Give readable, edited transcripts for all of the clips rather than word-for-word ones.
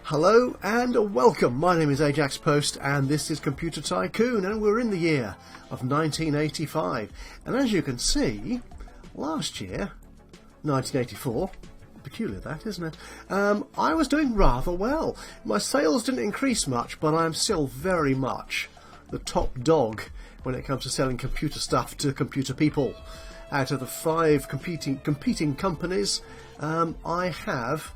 Hello and welcome. My name is Ajaxpost and this is Computer Tycoon, and we're in the year of 1985. And as you can see, last year, 1984, peculiar that, isn't it? I was doing rather well. My sales didn't increase much, but I'm still very much the top dog when it comes to selling computer stuff to computer people. Out of the 5 competing companies, I have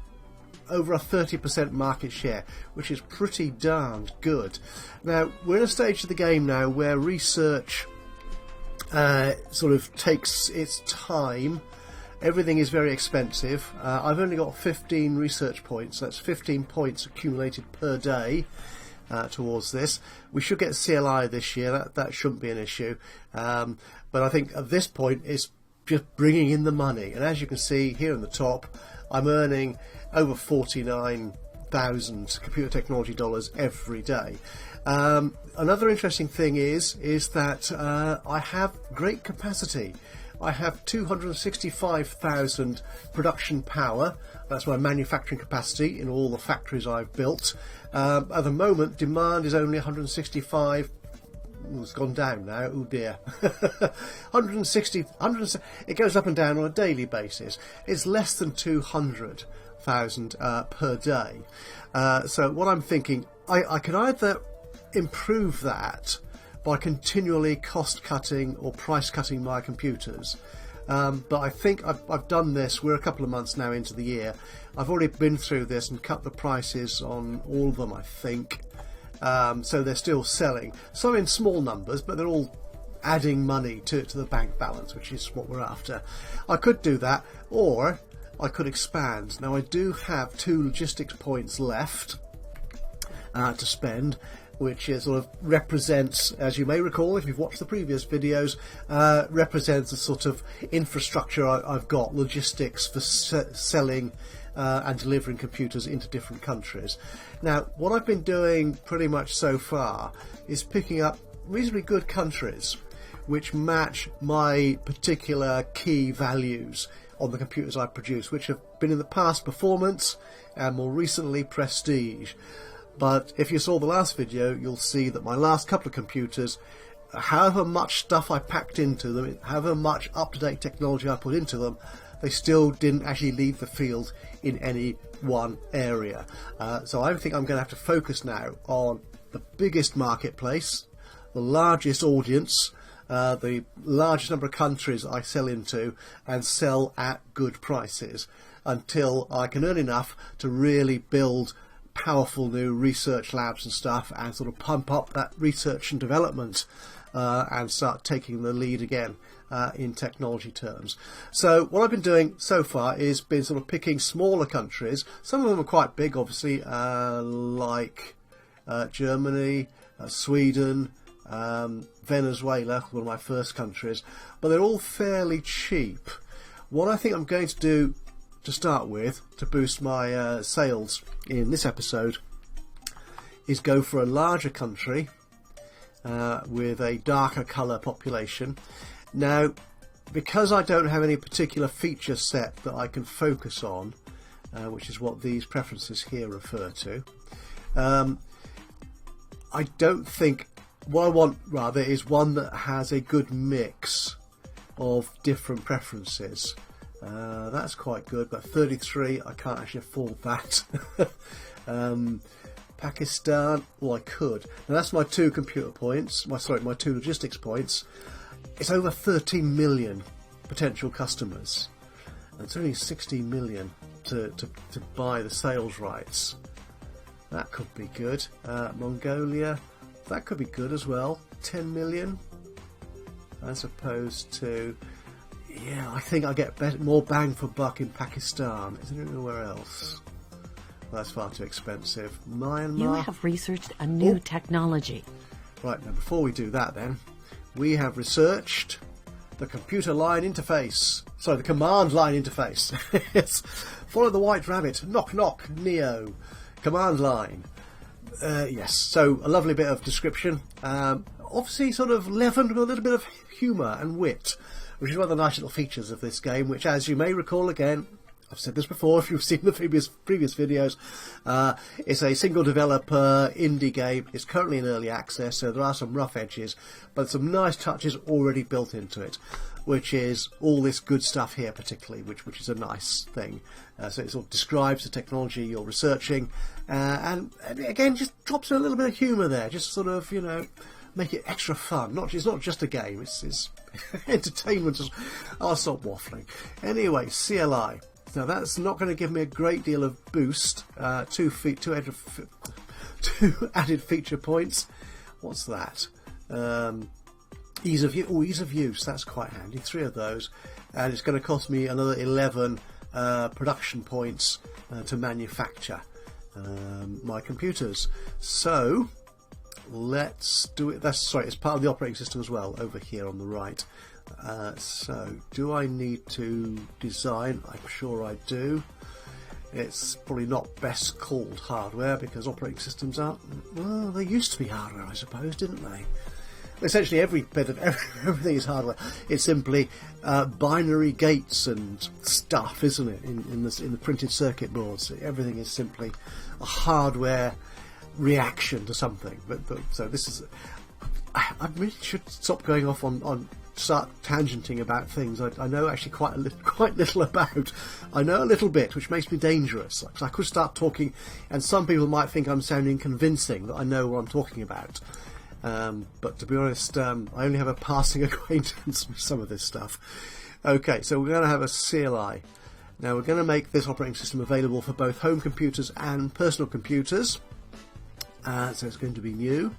over a 30% market share, which is pretty darned good. Now, we're in a stage of the game now where research sort of takes its time. Everything is very expensive. I've only got 15 research points. That's 15 points accumulated per day towards this. We should get CLI this year. That shouldn't be an issue. But I think at this point it's just bringing in the money. And as you can see here in the top, I'm earning over 49,000 computer technology dollars every day. Another interesting thing is that I have great capacity. I have 265,000 production power. That's my manufacturing capacity in all the factories I've built. At the moment, demand is only 165. It's gone down now. Oh dear. 160. It goes up and down on a daily basis. It's less than 200,000 per day. So what I'm thinking, I can either improve that by continually cost cutting or price cutting my computers. But I think I've done this. We're a couple of months now into the year. I've already been through this and cut the prices on all of them, I think. So they're still selling. Some in small numbers, but they're all adding money to the bank balance, which is what we're after. I could do that, or I could expand. Now I do have 2 logistics points left to spend, which is sort of represents, as you may recall if you've watched the previous videos, represents a sort of infrastructure I've got, logistics for selling and delivering computers into different countries. Now, what I've been doing pretty much so far is picking up reasonably good countries which match my particular key values on the computers I produce, which have been in the past performance and more recently prestige. But if you saw the last video, you'll see that my last couple of computers, however much stuff I packed into them, however much up-to-date technology I put into them, they still didn't actually leave the field in any one area. So I think I'm going to have to focus now on the biggest marketplace, the largest audience, the largest number of countries I sell into, and sell at good prices until I can earn enough to really build powerful new research labs and stuff and sort of pump up that research and development and start taking the lead again in technology terms. So what I've been doing so far is been sort of picking smaller countries. Some of them are quite big, obviously, like Germany, Sweden, Venezuela, one of my first countries, but they're all fairly cheap. What I think I'm going to do to start with to boost my sales in this episode is go for a larger country with a darker colour population. Now, because I don't have any particular feature set that I can focus on, which is what these preferences here refer to, I don't think, what I want rather is one that has a good mix of different preferences. That's quite good, but 33, I can't actually afford that. Pakistan, well, I could. Now that's my 2 computer points, my 2 logistics points. It's over 13 million potential customers, and it's only 16 million to buy the sales rights. That could be good. Mongolia, that could be good as well. 10 million, as opposed to, yeah, I think I get more bang for buck in Pakistan. Is there anywhere else? Well, that's far too expensive. Myanmar. You have researched a new technology. Right, now before we do that then, we have researched the computer line interface. Sorry, the command line interface. Yes. Follow the white rabbit. Knock knock. Neo. Command line. Yes, so a lovely bit of description. Obviously sort of leavened with a little bit of humour and wit, which is one of the nice little features of this game, which, as you may recall again, I've said this before if you've seen the previous videos. It's a single developer indie game. It's currently in early access, so there are some rough edges, but some nice touches already built into it, which is all this good stuff here particularly, which is a nice thing. So it sort of describes the technology you're researching, and again just drops in a little bit of humour there, just sort of, you know, make it extra fun. It's not just a game, it's entertainment. I'll stop waffling. Anyway, CLI. Now that's not going to give me a great deal of boost. Two added feature points. What's that? Ease of use. That's quite handy. 3 of those, and it's going to cost me another 11 production points to manufacture my computers. So let's do it. It's part of the operating system as well over here on the right. So do I need to design? I'm sure I do. It's probably not best called hardware because operating systems aren't, well, they used to be hardware, I suppose, didn't they? Essentially every bit of everything is hardware. It's simply binary gates and stuff, isn't it, in the printed circuit boards. Everything is simply a hardware reaction to something. But so this is, I really should stop going off on start tangenting about things I know actually quite little about. I know a little bit, which makes me dangerous. I could start talking, and some people might think I'm sounding convincing that I know what I'm talking about. But to be honest, I only have a passing acquaintance with some of this stuff. Okay, so we're going to have a CLI. Now we're going to make this operating system available for both home computers and personal computers. So it's going to be new.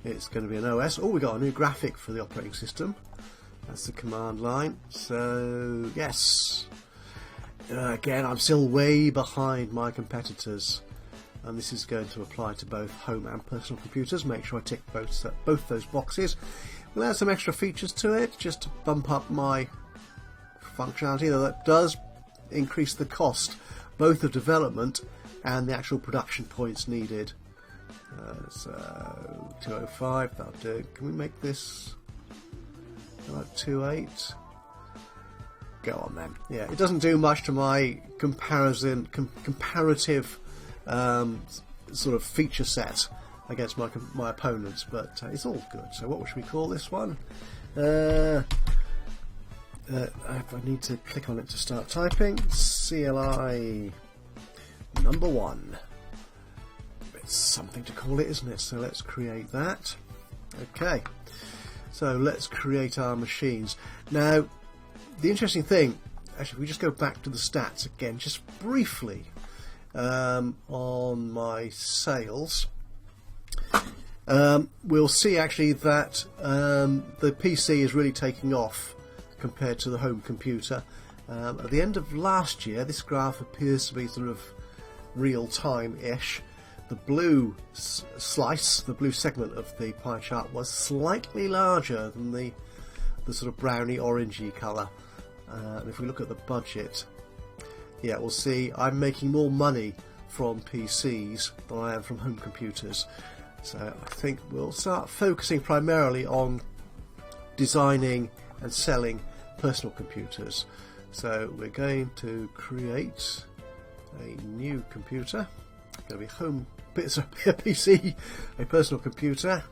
It's going to be an OS. Oh, we got a new graphic for the operating system. That's the command line. So, yes. Again, I'm still way behind my competitors. And this is going to apply to both home and personal computers. Make sure I tick both those boxes. We'll add some extra features to it, just to bump up my functionality, though that does increase the cost, both of development and the actual production points needed. So 205, that'll do. Can we make this like 28? Go on then. Yeah, it doesn't do much to my comparative sort of feature set against my opponents, but it's all good. So what should we call this one? I need to click on it to start typing. CLI number 1. It's something to call it, isn't it? So let's create that. Okay, so let's create our machines. Now, the interesting thing, actually, if we just go back to the stats again, just briefly, on my sales, we'll see actually that the PC is really taking off compared to the home computer. At the end of last year, this graph appears to be sort of real-time-ish. The blue slice, the blue segment of the pie chart was slightly larger than the sort of browny orangey colour. And if we look at the budget, yeah, we'll see I'm making more money from PCs than I am from home computers. So I think we'll start focusing primarily on designing and selling personal computers. So we're going to create a new computer. It's going to be a PC, a personal computer,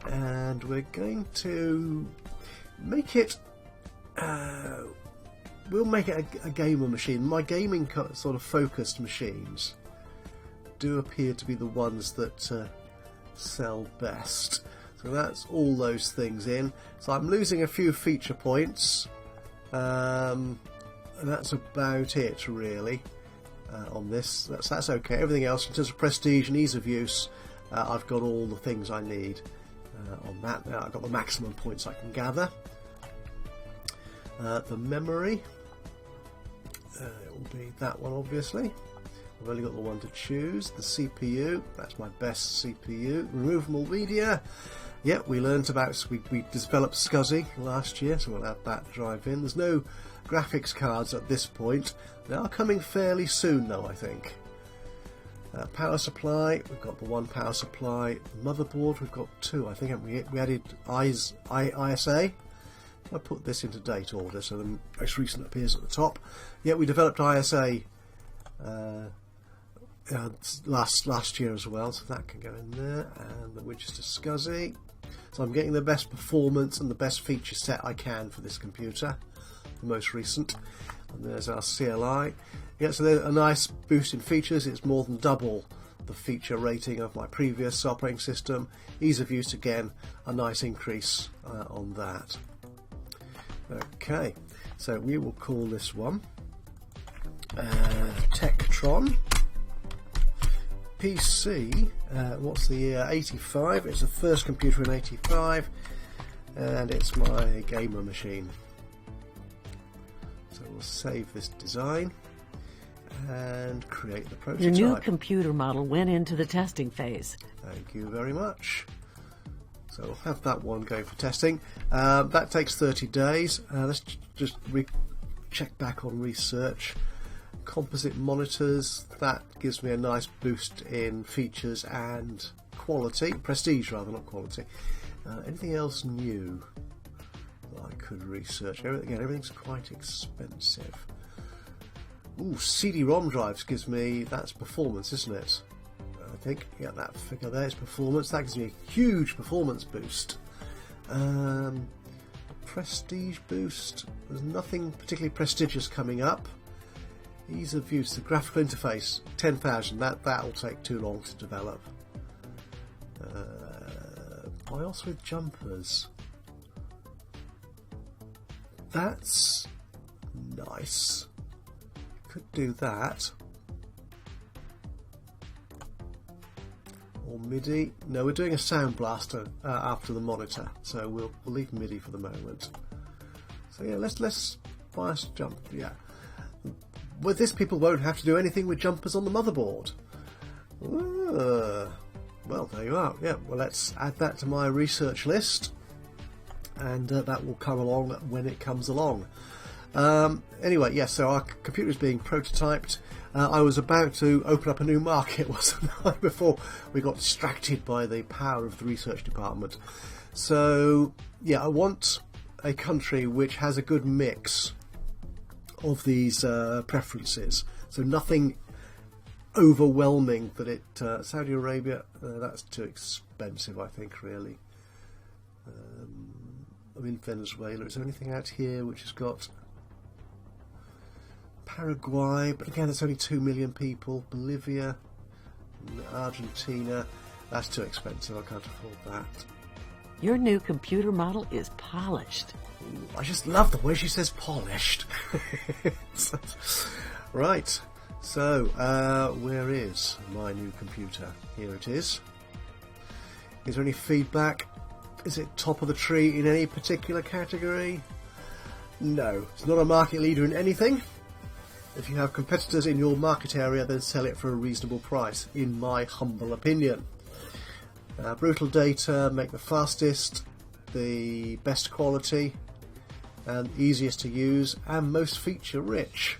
and we're going to make it. We'll make it a gamer machine. My gaming sort of focused machines do appear to be the ones that sell best. So that's all those things in. So I'm losing a few feature points, and that's about it really on this. That's okay. Everything else in terms of prestige and ease of use, I've got all the things I need on that. Now I've got the maximum points I can gather. The memory, it will be that one obviously. I've only got the one to choose. The CPU, that's my best CPU. Removable media, yeah, we learnt about, we developed SCSI last year, so we'll add that drive in. There's no graphics cards at this point. They are coming fairly soon though, I think. Power supply, we've got the one power supply. Motherboard, we've got two, I think. We added ISA. I put this into date order so the most recent appears at the top. Yeah, we developed ISA last year as well, so that can go in there, and the Winchester SCSI. So I'm getting the best performance and the best feature set I can for this computer, the most recent. And there's our CLI. Yeah, so there's a nice boost in features. It's more than double the feature rating of my previous operating system. Ease of use, again, a nice increase on that. Okay, so we will call this one Tektron PC. What's the year? 85. It's the first computer in 85, and it's my gamer machine. So we'll save this design and create the prototype. Your new computer model went into the testing phase. Thank you very much. So we'll have that one going for testing. That takes 30 days. Let's just check back on research. Composite monitors, that gives me a nice boost in features and quality. Prestige rather, not quality. Anything else new that I could research? Again, everything's quite expensive. Ooh, CD-ROM drives gives me, that's performance, isn't it? I think, yeah, that figure there is performance. That gives me a huge performance boost. Prestige boost, there's nothing particularly prestigious coming up. Ease of use, the graphical interface, 10,000, that'll take too long to develop. BIOS with jumpers. That's nice. Could do that. Or MIDI. No, we're doing a sound blaster after the monitor, so we'll leave MIDI for the moment. So yeah, let's BIOS jump. Yeah. With this, people won't have to do anything with jumpers on the motherboard. Well, there you are. Yeah, well, let's add that to my research list, and that will come along when it comes along. Anyway, yes, so our computer is being prototyped. I was about to open up a new market, wasn't I, before we got distracted by the power of the research department. So, yeah, I want a country which has a good mix of these preferences, so nothing overwhelming that it Saudi Arabia, that's too expensive, I think, really. I'm in Venezuela. Is there anything out here which has got Paraguay, but again it's only 2 million people. Bolivia, Argentina, that's too expensive, I can't afford that. Your new computer model is polished. I just love the way she says polished. Right, so where is my new computer? Here it is. Is there any feedback? Is it top of the tree in any particular category? No, it's not a market leader in anything. If you have competitors in your market area, then sell it for a reasonable price, in my humble opinion. Brutal data, make the fastest, the best quality, and easiest to use, and most feature rich.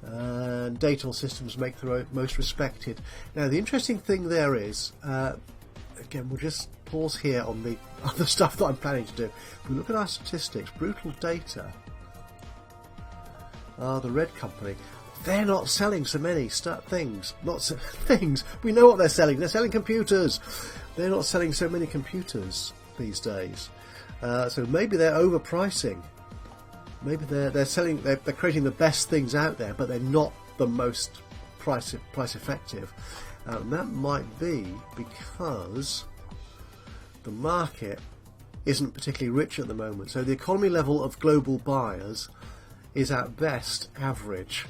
And Datal systems make the most respected. Now the interesting thing there is, again we'll just pause here on the other stuff that I'm planning to do. If we look at our statistics, Brutal Data are the red company. They're not selling so many things. We know what they're selling. They're selling computers. They're not selling so many computers these days. So maybe they're overpricing. Maybe they're selling. They're creating the best things out there, but they're not the most price effective. And that might be because the market isn't particularly rich at the moment. So the economy level of global buyers is at best average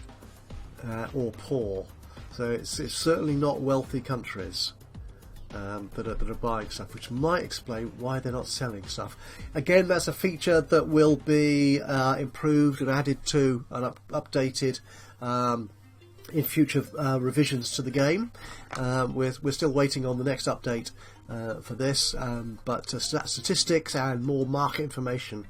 or poor. So it's certainly not wealthy countries that are buying stuff, which might explain why they're not selling stuff. Again, that's a feature that will be improved and added to and updated in future revisions to the game. We're still waiting on the next update for this, but statistics and more market information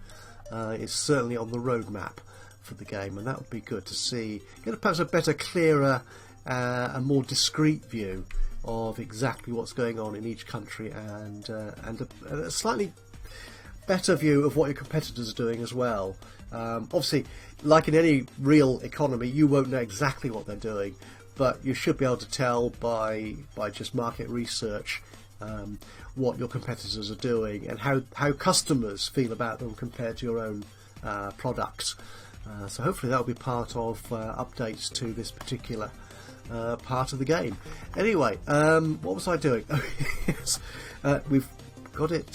is certainly on the roadmap for the game, and that would be good to see. Get perhaps a better, clearer, and more discrete view of exactly what's going on in each country, and a slightly better view of what your competitors are doing as well. Obviously, like in any real economy, you won't know exactly what they're doing, but you should be able to tell by just market research what your competitors are doing and how customers feel about them compared to your own products. So hopefully that will be part of updates to this particular part of the game. Anyway, what was I doing? Oh, yes. We've got it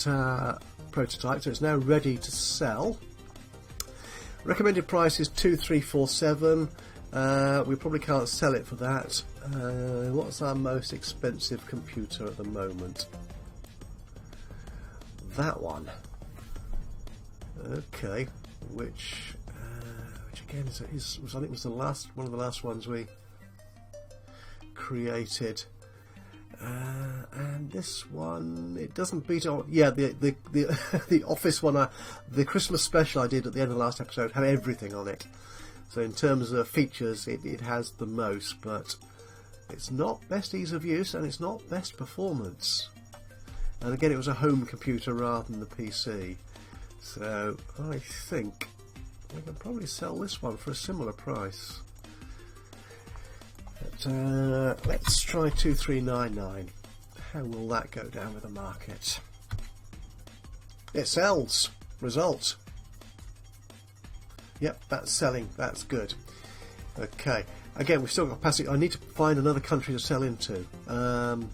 prototyped, so it's now ready to sell. Recommended price is 2347. We probably can't sell it for that. What's our most expensive computer at the moment? That one. Okay, which again I think it was one of the last ones we created. And this one, it doesn't beat on. Yeah, the the Office one, the Christmas special I did at the end of the last episode had everything on it. So in terms of features, it has the most, but it's not best ease of use and it's not best performance. And again, it was a home computer rather than the PC. So I think we can probably sell this one for a similar price. But, let's try 2399. How will that go down with the market? It sells. Result. Yep, that's selling. That's good. Okay. Again, we've still got capacity. I need to find another country to sell into. No.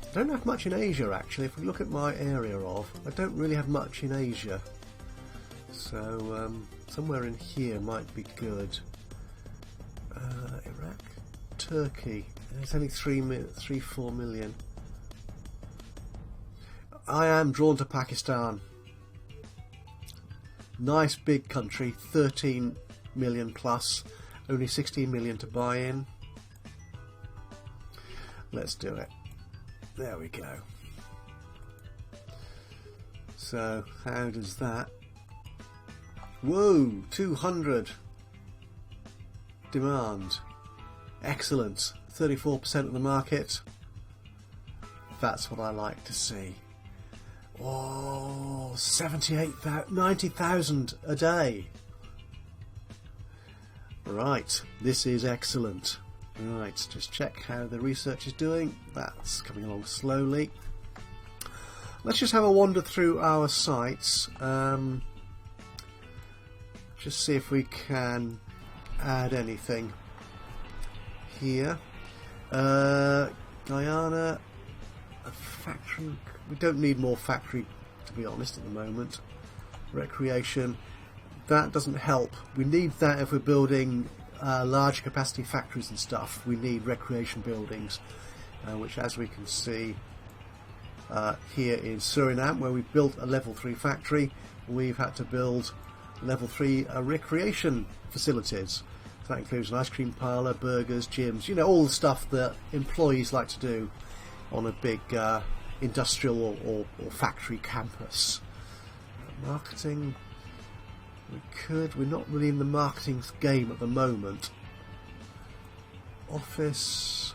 I don't have much in Asia, actually. If we look at my area I don't really have much in Asia. So somewhere in here might be good. Iraq, Turkey. It's only 4 million. I am drawn to Pakistan. Nice big country, 13 million plus, only 16 million to buy in. Let's do it. There we go. So how does that? Whoa, 200 demand. Excellent. 34% of the market. That's what I like to see. Oh, 90,000 a day. Right, this is excellent. Right, just check how the research is doing. That's coming along slowly. Let's just have a wander through our sites. Just see if we can add anything here. Guyana, a factory. We don't need more factory, to be honest, at the moment. Recreation, that doesn't help. We need that if we're building large capacity factories and stuff. We need recreation buildings, which, as we can see here in Suriname, where we've built a level 3 factory, we've had to build level 3 recreation facilities. So that includes an ice cream parlour, burgers, gyms, all the stuff that employees like to do on a big industrial or factory campus. Marketing, we're not really in the marketing game at the moment. Office,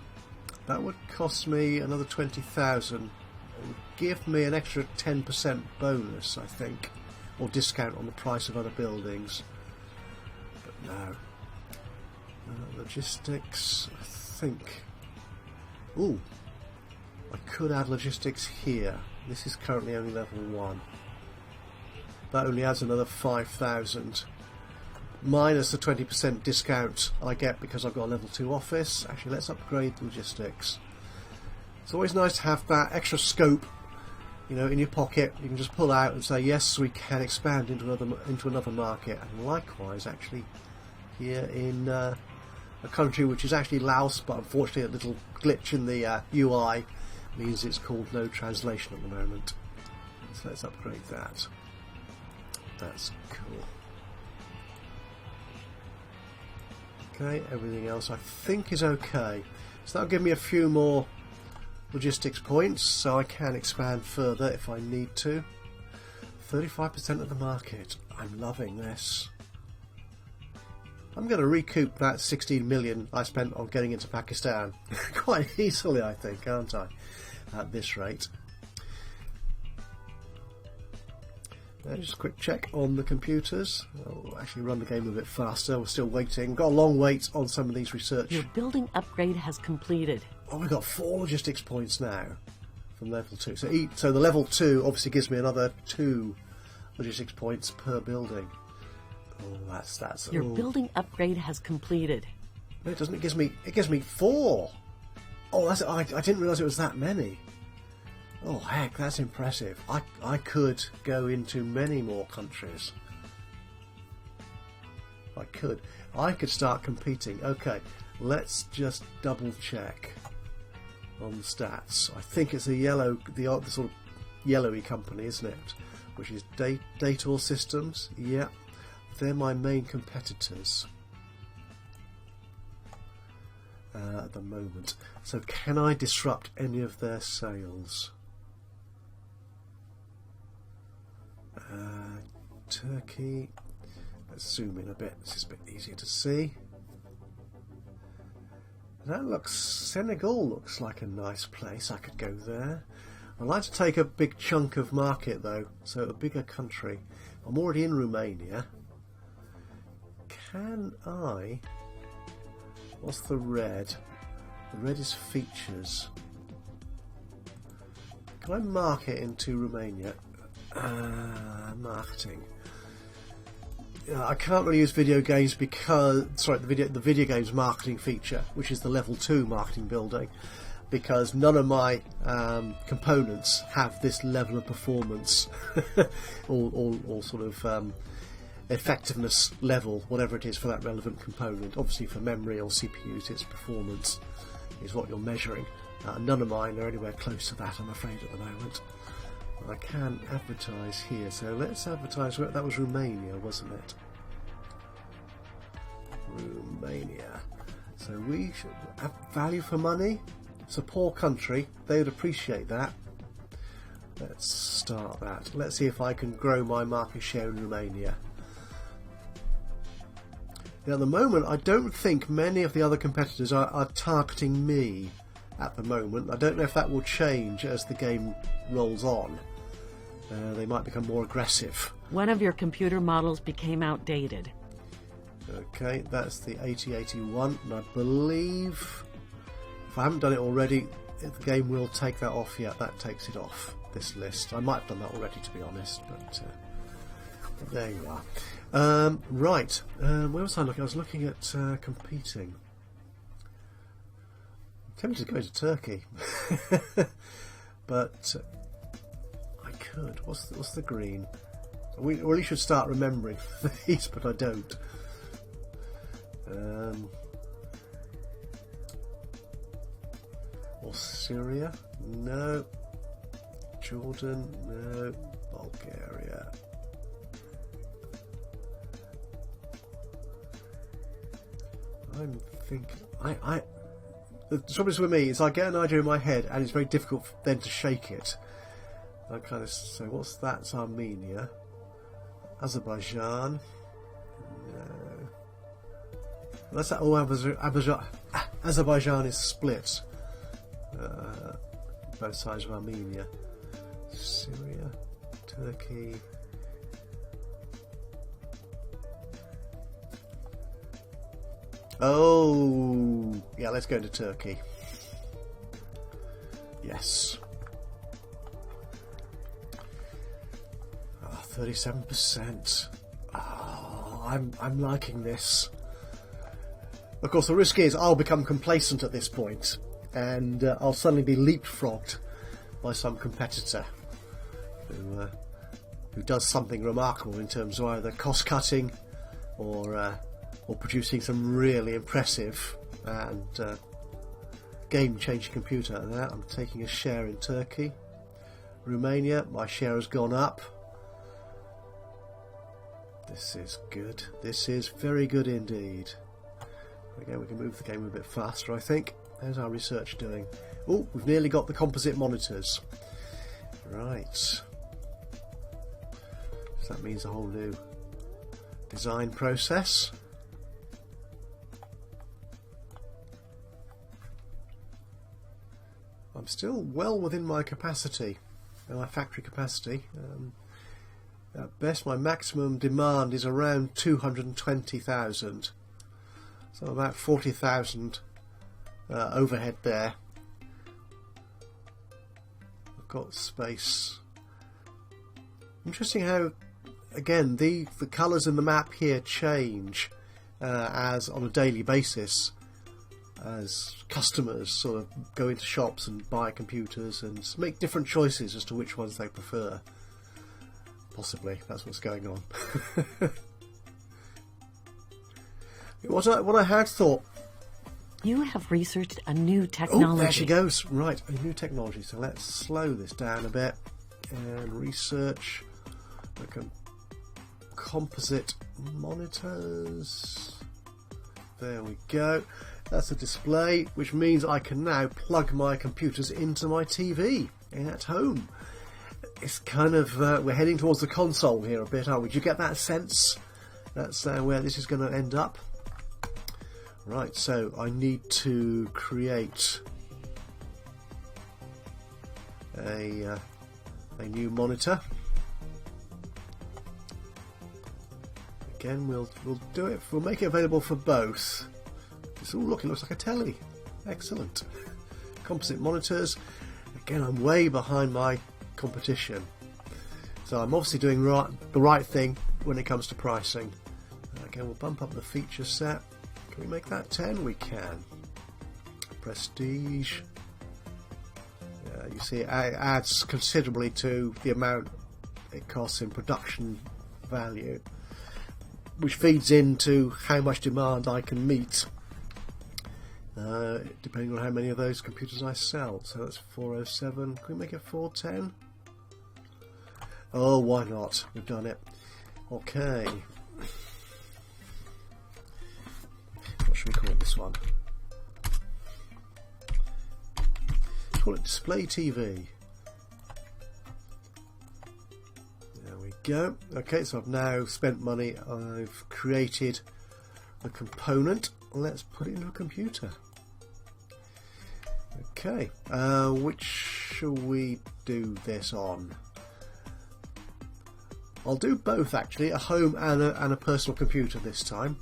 that would cost me another 20,000. It would give me an extra 10% bonus, I think, or discount on the price of other buildings. But no. Logistics, I think. Ooh, I could add logistics here. This is currently only level 1. That only adds another 5,000. Minus the 20% discount I get because I've got a level 2 office. Actually, let's upgrade logistics. It's always nice to have that extra scope, in your pocket. You can just pull out and say, yes, we can expand into another market. And likewise, actually, here in a country which is actually Laos, but unfortunately a little glitch in the UI means it's called no translation at the moment. So let's upgrade that. That's cool. Okay, everything else I think is okay. So that'll give me a few more logistics points, so I can expand further if I need to. 35% of the market. I'm loving this. I'm going to recoup that 16 million I spent on getting into Pakistan quite easily, I think, aren't I? At this rate. Just a quick check on the computers. I'll actually run the game a bit faster. We're still waiting. Got a long wait on some of these research. Your building upgrade has completed. Oh, we've got 4 logistics points now from level 2. So the level 2 obviously gives me another 2 logistics points per building. Oh, that's. Your building upgrade has completed. No, it doesn't. It gives me 4. Oh, I didn't realise it was that many. Oh heck, that's impressive. I could go into many more countries. I could start competing. Okay, let's just double check on the stats. I think it's the sort of yellowy company, isn't it? Which is Dator Systems. Yeah, they're my main competitors at the moment. So can I disrupt any of their sales? Turkey. Let's zoom in a bit. This is a bit easier to see. Senegal looks like a nice place. I could go there. I'd like to take a big chunk of market though, so a bigger country. I'm already in Romania. Can I? What's the red? The red is features. Can I market into Romania? Marketing. I can't really use video games because the video games marketing feature, which is the level 2 marketing building, because none of my components have this level of performance or sort of effectiveness level, whatever it is for that relevant component. Obviously for memory or CPUs it's performance is what you're measuring. None of mine are anywhere close to that, I'm afraid, at the moment. I can advertise here, so let's advertise. That was Romania, wasn't it? Romania. So we should have value for money. It's a poor country, they would appreciate that. Let's start that. Let's see if I can grow my market share in Romania. Now, at the moment, I don't think many of the other competitors are targeting me at the moment. I don't know if that will change as the game rolls on. They might become more aggressive. One of your computer models became outdated. Okay, that's the 8081, and I believe, if I haven't done it already, the game will take that off. Yeah, that takes it off this list. I might have done that already, to be honest, but there you are. Right, where was I looking? I was looking at competing. I'm tempted to go to Turkey, but I could. What's the green? We really should start remembering these, but I don't. Or Syria? No. Jordan? No. Bulgaria? I'm thinking. The trouble is with me is I get an idea in my head and it's very difficult then to shake it. I kind of say, what's that? It's Armenia. Azerbaijan. No. That's that. Oh, Azerbaijan is split. Both sides of Armenia. Syria, Turkey. Oh, yeah, let's go to Turkey. Yes. 37%. Oh, I'm liking this. Of course, the risk is I'll become complacent at this point, and I'll suddenly be leapfrogged by some competitor who does something remarkable in terms of either cost cutting or producing some really impressive and game-changing computer. And that I'm taking a share in Turkey. Romania, my share has gone up. This is good. This is very good indeed. Again, we can move the game a bit faster, I think. How's our research doing? Oh, we've nearly got the composite monitors. Right. So that means a whole new design process. I'm still well within my capacity, my factory capacity. At best, my maximum demand is around 220,000. So about 40,000 overhead there. I've got space. Interesting how, again, the colours in the map here change as on a daily basis as customers sort of go into shops and buy computers and make different choices as to which ones they prefer. Possibly that's what's going on. What I had thought. You have researched a new technology. Oh, there she goes. Right, a new technology. So let's slow this down a bit and research the composite monitors. There we go. That's a display, which means I can now plug my computers into my TV at home. It's kind of, we're heading towards the console here a bit, aren't we? Do you get that sense? That's where this is going to end up. Right, so I need to create a new monitor. Again, we'll do it. We'll make it available for both. It's all looks like a telly. Excellent. Composite monitors. Again, I'm way behind my competition, so I'm obviously doing the right thing when it comes to pricing. Again, we'll bump up the feature set. Can we make that 10? We can. Prestige. You see it adds considerably to the amount it costs in production value, which feeds into how much demand I can meet, depending on how many of those computers I sell. So that's 407. Can we make it 410? Oh, why not? We've done it. Okay. What should we call this one? Call it Display TV. There we go. Okay, so I've now spent money. I've created a component. Let's put it into a computer. Okay, which shall we do this on? I'll do both actually, a home and a personal computer this time.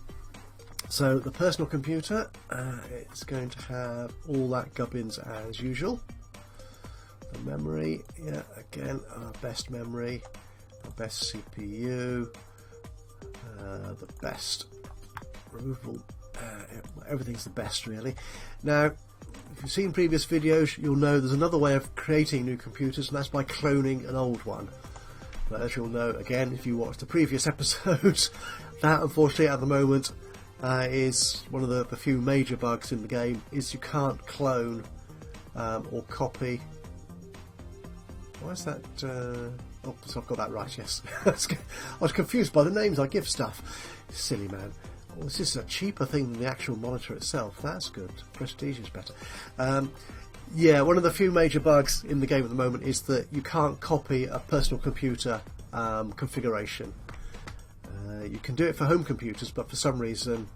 So the personal computer, it's going to have all that gubbins as usual. The memory, yeah, again, our best memory, our best CPU, the best removable, everything's the best really. Now, if you've seen previous videos, you'll know there's another way of creating new computers, and that's by cloning an old one. But as you'll know, again, if you watch the previous episodes, that unfortunately at the moment is one of the few major bugs in the game, is you can't clone or copy. Why is that? Oh, so I've got that right, yes. I was confused by the names I give stuff. Silly man. Well, this is a cheaper thing than the actual monitor itself. That's good. Prestige is better. Yeah, one of the few major bugs in the game at the moment is that you can't copy a personal computer configuration. You can do it for home computers, but for some reason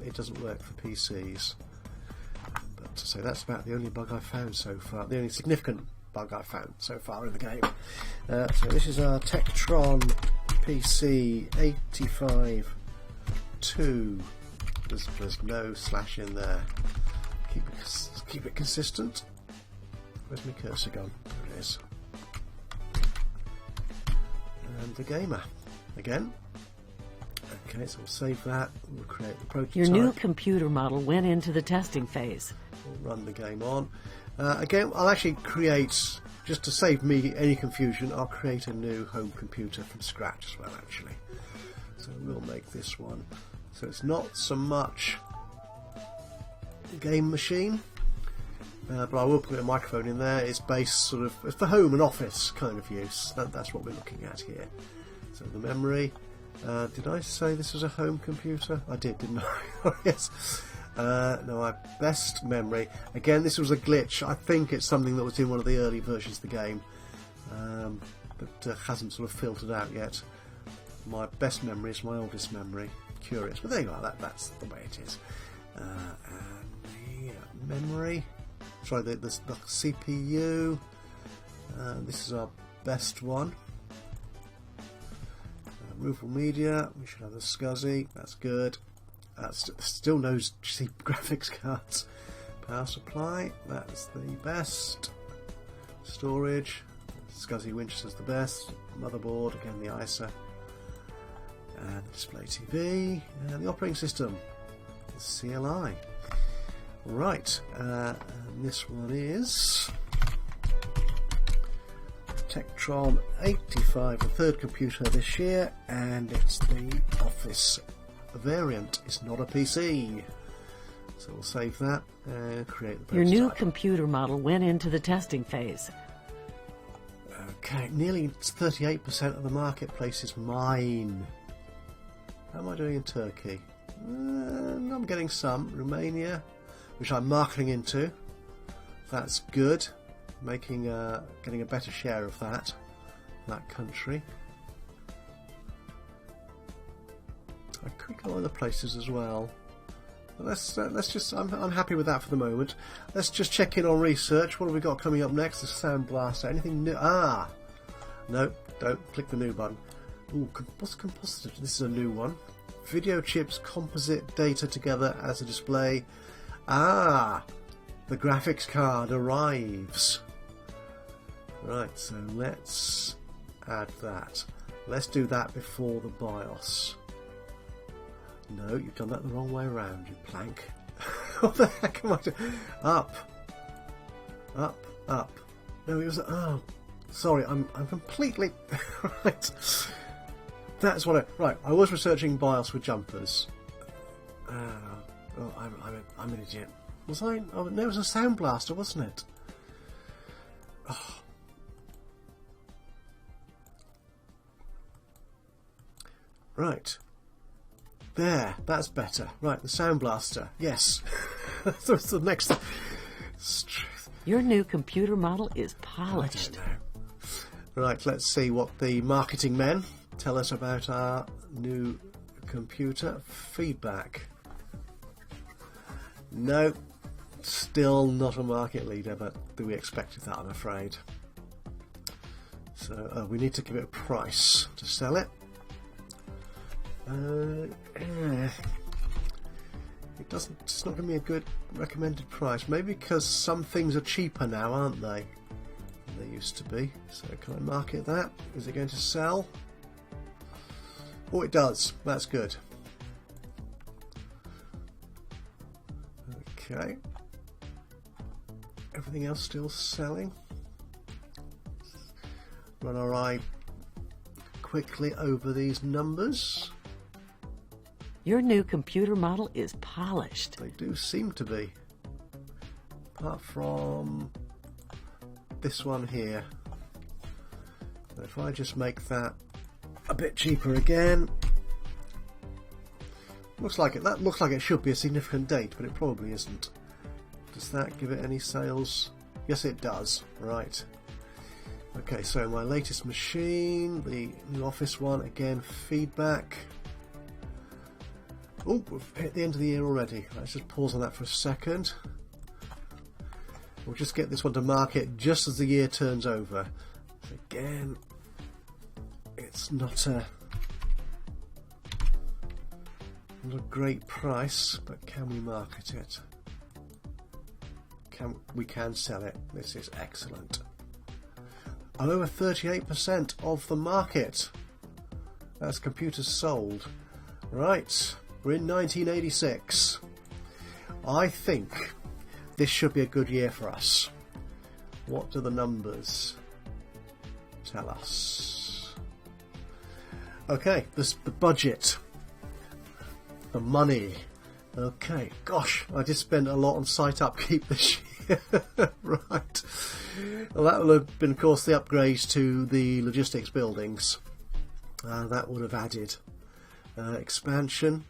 it doesn't work for PCs. But so that's about the only bug I've found so far. The only significant bug I've found so far in the game. So this is our Tektron PC 85-2. There's no slash in there. Keep it consistent. Where's my cursor gone? There it is. And the gamer again. Okay, so we'll save that. We'll create the prototype. Your new computer model went into the testing phase. We'll run the game on. Again, I'll actually create, just to save me any confusion, I'll create a new home computer from scratch as well, actually. So we'll make this one. So it's not so much a game machine, but I will put a microphone in there. It's based sort of, it's for home and office kind of use. That's what we're looking at here. So the memory. Did I say this was a home computer? I did, didn't I? Yes. No, my best memory. Again, this was a glitch. I think it's something that was in one of the early versions of the game, but hasn't sort of filtered out yet. My best memory is my oldest memory. Curious, but there you are. That's the way it is. And the memory. Sorry, the CPU. This is our best one. Movable media. We should have the SCSI. That's good. That's still no cheap graphics cards. Power supply. That's the best. Storage. SCSI Winchester's the best. Motherboard. Again, the ISA. And the display TV. And the operating system. The CLI. Right. And this one is Tectron 85, the third computer this year, and it's the Office variant. It's not a PC. So we'll save that and create the prototype. Your new computer model went into the testing phase. Okay, nearly 38% of the marketplace is mine. How am I doing in Turkey? I'm getting some. Romania, which I'm marketing into. That's good. Getting a better share of that country. I could go other places as well. But let's just. I'm happy with that for the moment. Let's just check in on research. What have we got coming up next? The Sound Blaster. Anything new? No, don't click the new button. Ooh, what's composited? This is a new one. Video chips composite data together as a display. The graphics card arrives. Right, so let's add that. Let's do that before the BIOS. No, you've done that the wrong way around, you plank. What the heck am I doing? Up. No, it was... Oh, sorry, I'm completely... Right. That's what Right, I was researching BIOS with jumpers. I'm an idiot. Was I? Oh, no, it was a Sound Blaster, wasn't it? Oh. Right. There, that's better. Right, the Sound Blaster. Yes. That's the next thing. Your new computer model is polished. I don't know. Right, let's see what the marketing men tell us about our new computer. Feedback. No, still not a market leader, but we expected that, I'm afraid. So we need to give it a price to sell it. It's not going to be a good recommended price. Maybe because some things are cheaper now, aren't they? Than they used to be. So can I market that? Is it going to sell? Oh, it does. That's good. Okay. Everything else still selling. Run our eye quickly over these numbers. Your new computer model is polished. They do seem to be. Apart from this one here. So if I just make that a bit cheaper again. Looks like it. That looks like it should be a significant date, but it probably isn't. Does that give it any sales? Yes, it does. Right. Okay, so my latest machine, the new Office one, again, feedback. Oh, we've hit the end of the year already. Let's just pause on that for a second. We'll just get this one to market just as the year turns over. Again, it's not a great price, but can we market it? We can sell it. This is excellent. Over 38% of the market. That's computers sold. Right, we're in 1986. I think this should be a good year for us. What do the numbers tell us? Okay, the budget. The money. Okay, gosh, I did spend a lot on site upkeep this year. Right. Well, that will have been, of course, the upgrades to the logistics buildings. That would have added expansion.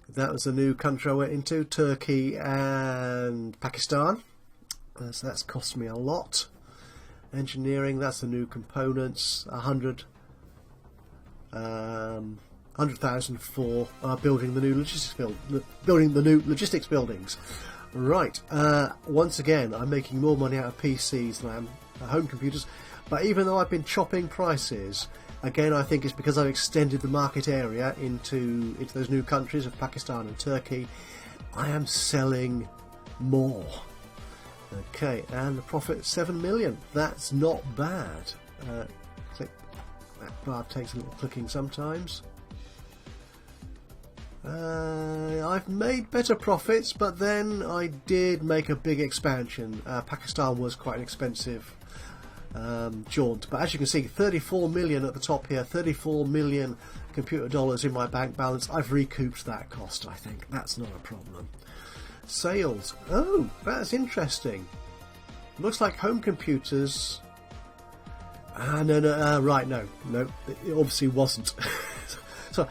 That was the new country I went into, Turkey and Pakistan. So that's cost me a lot. Engineering, that's the new components, 100,000 for building the new logistics buildings. Right, once again, I'm making more money out of PCs than I am home computers, but even though I've been chopping prices, again, I think it's because I've extended the market area into those new countries of Pakistan and Turkey, I am selling more. Okay, and the profit 7 million. That's not bad. That bar takes a little clicking sometimes. I've made better profits, but then I did make a big expansion. Pakistan was quite an expensive jaunt, but as you can see, 34 million at the top here, 34 million computer dollars in my bank balance. I've recouped that cost, I think. That's not a problem. Sales. Oh, that's interesting. Looks like home computers. Right, no, it obviously wasn't. So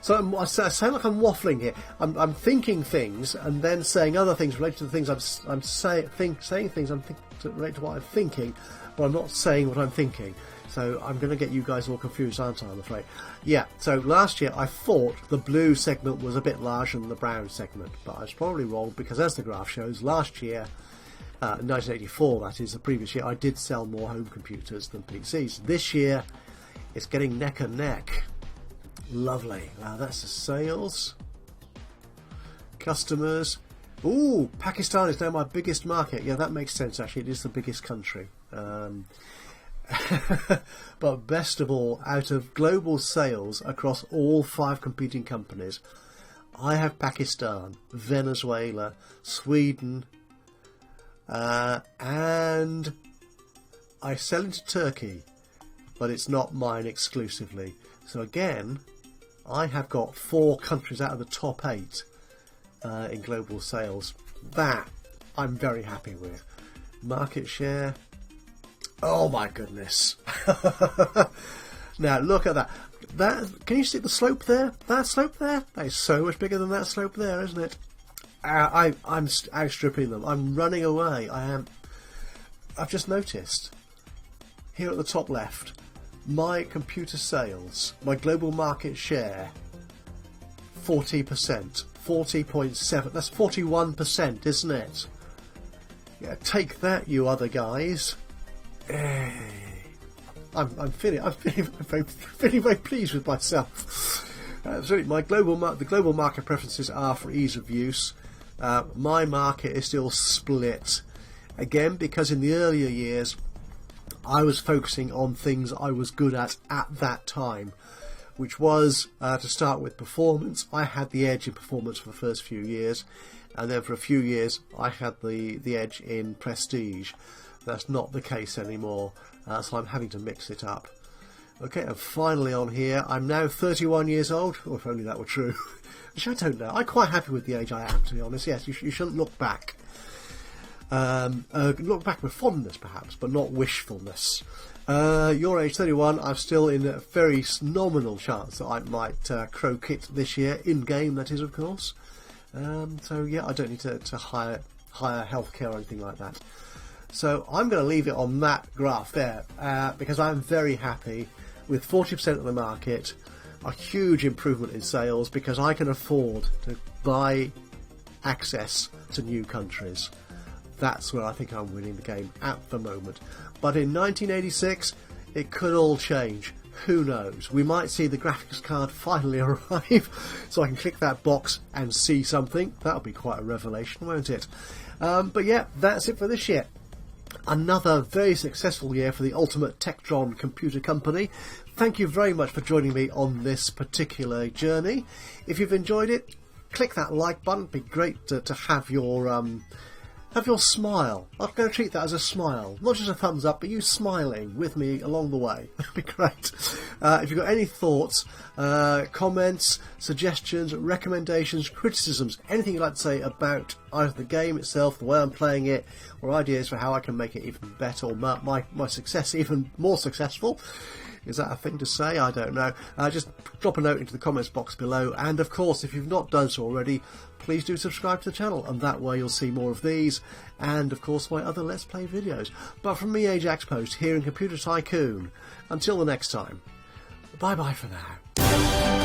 I sound like I'm waffling here. I'm thinking things and then saying other things related to the things I'm saying things related to what I'm thinking, but I'm not saying what I'm thinking. So I'm going to get you guys all confused, aren't I, I'm afraid? Yeah, so last year I thought the blue segment was a bit larger than the brown segment, but I was probably wrong, because as the graph shows, last year, 1984, that is, the previous year, I did sell more home computers than PCs. This year, it's getting neck and neck. Lovely. That's the sales. Customers. Ooh, Pakistan is now my biggest market. Yeah, that makes sense, actually. It is the biggest country. But best of all, out of global sales across all 5 competing companies, I have Pakistan, Venezuela, Sweden, and I sell into Turkey, but it's not mine exclusively. So again, I have got 4 countries out of the top 8 in global sales. That I'm very happy with. Market share. Oh my goodness. Now look at that. Can you see the slope there? That slope there? That is so much bigger than that slope there, isn't it? I'm outstripping them. I'm running away. I've just noticed here at the top left, my computer sales, my global market share, 40%, 40.7. That's 41%, isn't it? Yeah, take that, you other guys. I'm feeling very pleased with myself. Absolutely, the global market preferences are for ease of use. My market is still split, again, because in the earlier years I was focusing on things I was good at that time, which was, to start with, performance. I had the edge in performance for the first few years, and then for a few years I had the edge in prestige. That's not the case anymore, so I'm having to mix it up. Okay, and finally on here, I'm now 31 years old. Oh, if only that were true. Which I don't know. I'm quite happy with the age I am, to be honest. Yes, you shouldn't look back. Look back with fondness, perhaps, but not wishfulness. Your age, 31, I'm still in a very nominal chance that I might crow kit this year, in-game, that is, of course. So, yeah, I don't need to hire healthcare or anything like that. So I'm going to leave it on that graph there, because I'm very happy with 40% of the market, a huge improvement in sales, because I can afford to buy access to new countries. That's where I think I'm winning the game at the moment. But in 1986, it could all change. Who knows? We might see the graphics card finally arrive, so I can click that box and see something. That'll be quite a revelation, won't it? But yeah, that's it for this year. Another very successful year for the Ultimate Tektron Computer Company. Thank you very much for joining me on this particular journey. If you've enjoyed it, click that like button. It'd be great to have your smile. I'm going to treat that as a smile, not just a thumbs up, but you smiling with me along the way. That'd be great. If you've got any thoughts, comments, suggestions, recommendations, criticisms, anything you'd like to say about either the game itself, the way I'm playing it, or ideas for how I can make it even better, or my success even more successful. Is that a thing to say? I don't know. Just drop a note into the comments box below, and of course, if you've not done so already, please do subscribe to the channel, and that way you'll see more of these, and of course my other Let's Play videos. But from me, Ajaxpost, here in Computer Tycoon, until the next time, bye bye for now.